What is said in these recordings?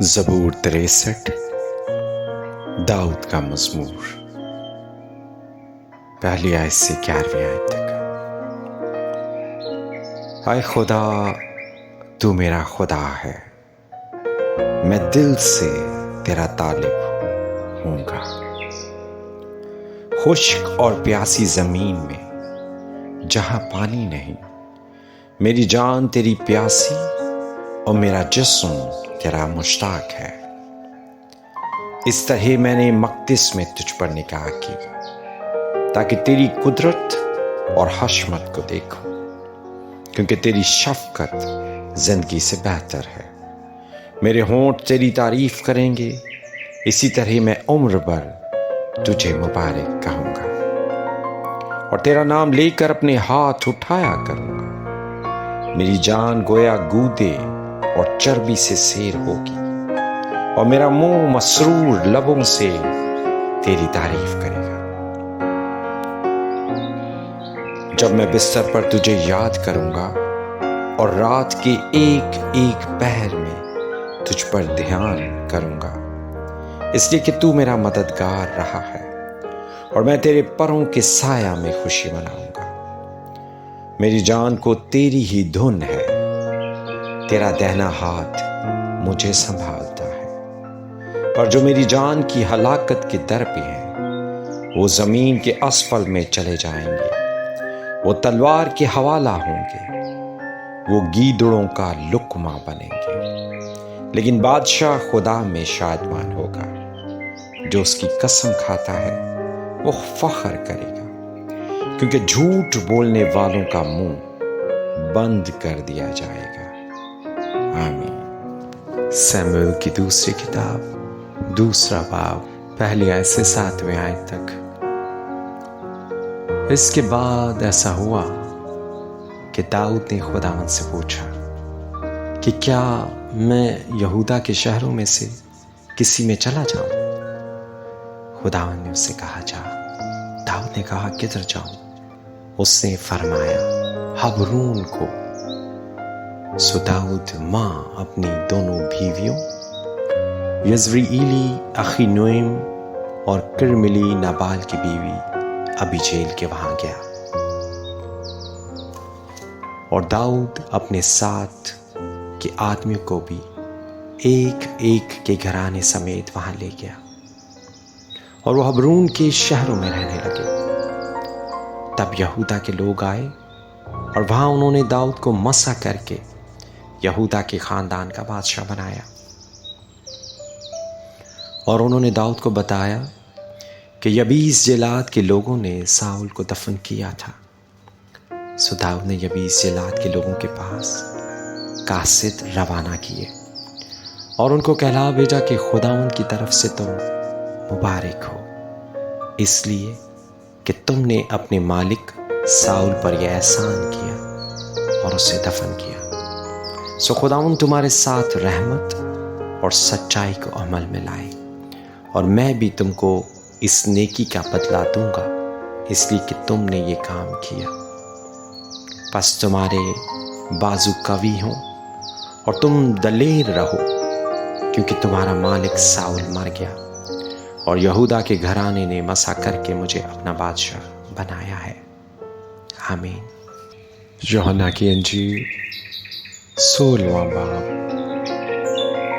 زبور 63 داؤد کا مزمور، پہلی آیت سے 11ویں آیت تک۔ اے خدا، تو میرا خدا ہے، میں دل سے تیرا طالب ہوں گا۔ خشک اور پیاسی زمین میں جہاں پانی نہیں، میری جان تیری پیاسی اور میرا جسم تیرا مشتاق ہے۔ اس طرح میں نے مقدس میں تجھ پر نگاہ کی تاکہ تیری قدرت اور حشمت کو دیکھوں، کیونکہ تیری شفقت زندگی سے بہتر ہے۔ میرے ہونٹ تیری تعریف کریں گے، اسی طرح میں عمر بھر تجھے مبارک کہوں گا اور تیرا نام لے کر اپنے ہاتھ اٹھایا کروں گا۔ میری جان گویا گودے اور چربی سے سیر ہوگی، اور میرا منہ مسرور لبوں سے تیری تعریف کرے گا۔ جب میں بستر پر تجھے یاد کروں گا اور رات کے ایک ایک پہر میں تجھ پر دھیان کروں گا، اس لیے کہ تو میرا مددگار رہا ہے اور میں تیرے پروں کے سایہ میں خوشی مناؤں گا۔ میری جان کو تیری ہی دھن ہے، تیرا دہنا ہاتھ مجھے سنبھالتا ہے۔ اور جو میری جان کی ہلاکت کے در پہ ہیں، وہ زمین کے اسفل میں چلے جائیں گے، وہ تلوار کے حوالہ ہوں گے، وہ گیدڑوں کا لقمہ بنیں گے۔ لیکن بادشاہ خدا میں شادمان ہوگا، جو اس کی قسم کھاتا ہے وہ فخر کرے گا، کیونکہ جھوٹ بولنے والوں کا منہ بند کر دیا جائے گا۔ آمین۔ سیموئیل کی دوسری کتاب 2 باب پہلی آیت سے 7ویں آیت تک۔ اس کے بعد ایسا ہوا کہ داؤد نے خداوند سے پوچھا کہ کیا میں یہودا کے شہروں میں سے کسی میں چلا جاؤں؟ خداوند نے اس سے کہا جا۔ داؤد نے کہا کدھر جاؤں؟ اس نے فرمایا حبرون کو۔ سو داؤد ماں اپنی دونوں بیویوں یزرعیلی اخینوئم اور کرملی نابال کی بیوی ابیجیل کے وہاں گیا، اور داؤد اپنے ساتھ کے آدمیوں کو بھی ایک ایک کے گھرانے سمیت وہاں لے گیا، اور وہ حبرون کے شہروں میں رہنے لگے۔ تب یہودا کے لوگ آئے اور وہاں انہوں نے داؤد کو مسح کر کے یہودا کے خاندان کا بادشاہ بنایا، اور انہوں نے داؤد کو بتایا کہ یبیس جلاد کے لوگوں نے ساؤل کو دفن کیا تھا۔ سو داؤد نے یبیس جلاد کے لوگوں کے پاس قاصد روانہ کیے اور ان کو کہلا بھیجا کہ خداوند کی طرف سے تم مبارک ہو، اس لیے کہ تم نے اپنے مالک ساؤل پر یہ احسان کیا اور اسے دفن کیا۔ سو خداوند تمہارے ساتھ رحمت اور سچائی کو عمل میں لائے، اور میں بھی تم کو اس نیکی کا بدلہ دوں گا، اس لیے کہ تم نے یہ کام کیا۔ پس تمہارے بازو قوی ہوں اور تم دلیر رہو، کیونکہ تمہارا مالک ساؤل مر گیا، اور یہودا کے گھرانے نے مسح کر کے مجھے اپنا بادشاہ بنایا ہے۔ آمین۔ یوحنا کی انجیل 16واں باب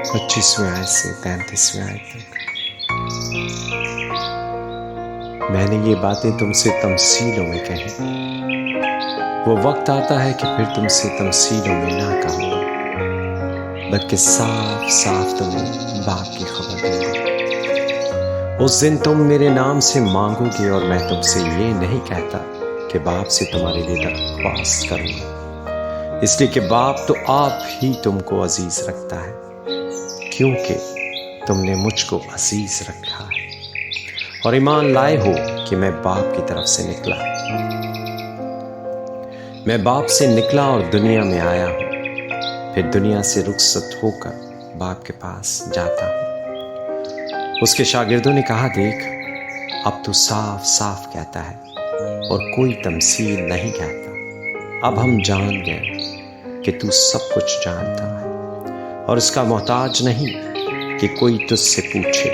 25ویں آیت سے 33ویں آیت تک۔ میں نے یہ باتیں تم سے تمثیلوں میں کہیں، وہ وقت آتا ہے کہ پھر تم سے تمثیلوں میں نہ کہوں گا، بلکہ صاف صاف تمہیں باپ کی خبر دوں گا۔ اس دن تم میرے نام سے مانگو گے، اور میں تم سے یہ نہیں کہتا کہ باپ سے تمہارے لیے درخواست کروں گا، اس لیے کہ باپ تو آپ ہی تم کو عزیز رکھتا ہے، کیونکہ تم نے مجھ کو عزیز رکھا ہے اور ایمان لائے ہو کہ میں باپ کی طرف سے نکلا۔ میں باپ سے نکلا اور دنیا میں آیا ہوں، پھر دنیا سے رخصت ہو کر باپ کے پاس جاتا ہوں۔ اس کے شاگردوں نے کہا دیکھ، اب تو صاف صاف کہتا ہے اور کوئی تمثیل نہیں کہتا۔ اب ہم جان گئے کہ تو سب کچھ جانتا ہے اور اس کا محتاج نہیں، کہ کوئی تجھ سے پوچھے۔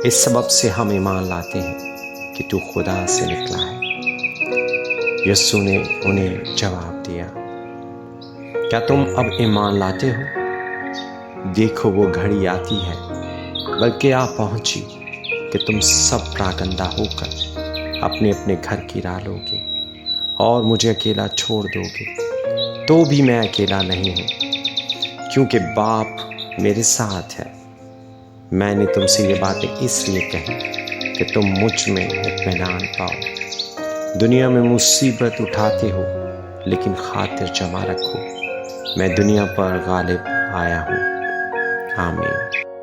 اس سبب سے ہم ایمان لاتے ہیں کہ تو خدا سے نکلا ہے۔ یسوع نے انہیں جواب دیا، کیا تم اب ایمان لاتے ہو؟ دیکھو وہ گھڑی آتی ہے، بلکہ آ پہنچی کہ تم سب پراگندہ ہو کر اپنے اپنے گھر کی راہ لو گے اور مجھے اکیلا چھوڑ دو گے۔ تو بھی میں اکیلا نہیں ہوں، کیونکہ باپ میرے ساتھ ہے۔ میں نے تم سے یہ باتیں اس لیے کہیں کہ تم مجھ میں اطمینان پاؤ۔ دنیا میں مصیبت اٹھاتے ہو، لیکن خاطر جمع رکھو، میں دنیا پر غالب آیا ہوں۔ آمین۔